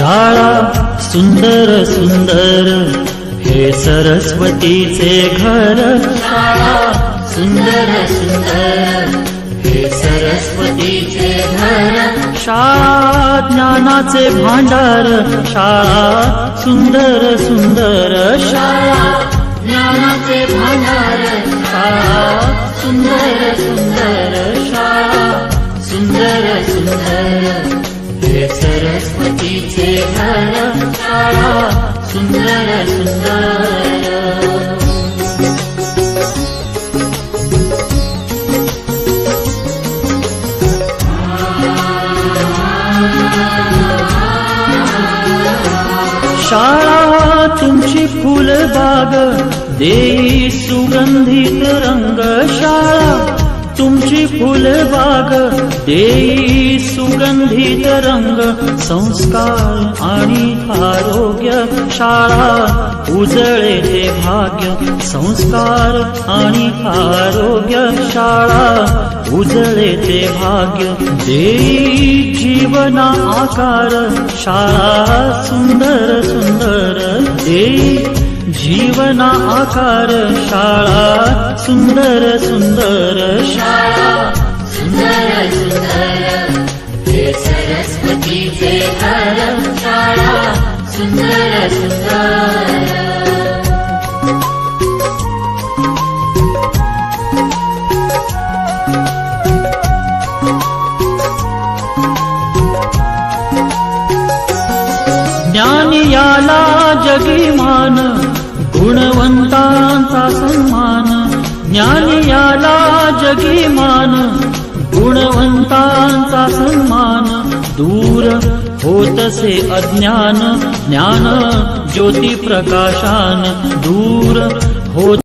शाळा सुंदर सुंदर हे सरस्वतीचे घर, शाळा सुंदर सुंदर हे सरस्वतीचे घर, शाळा ज्ञानाचे भांडार, शाळा सुंदर सुंदर, शाळा ज्ञानाचे भांडार, शाळा सुंदर सुंदर, शाळा सुंदर सुंदर हे सरस्वतीचे घर, शाळा सुंदर सुंदर। शाळा तुमची फुलबाग देई सुगंधित रंग, शाळा तुमची फुलबाग देई सुगंधित रंग, संस्कार आणि आरोग्य शाळा उजळे ते भाग्य, संस्कार आणि आरोग्य शाळा उजळे ते भाग्य, देई जीवना आकार शाळा सुंदर सुंदर, देई जीवना आकार शाळा सुंदर सुंदर, शाळा सुंदर सुंदर हे सरस्वतीचे घर, शाळा सुंदर सुंदर। ज्ञान याला जगी मान, गुणवंतांचा सन्मान, ज्ञान याला जगी मान, गुणवंतांचा सन्मान, दूर होतसे अज्ञान, ज्ञान ज्योती प्रकाशान दूर होत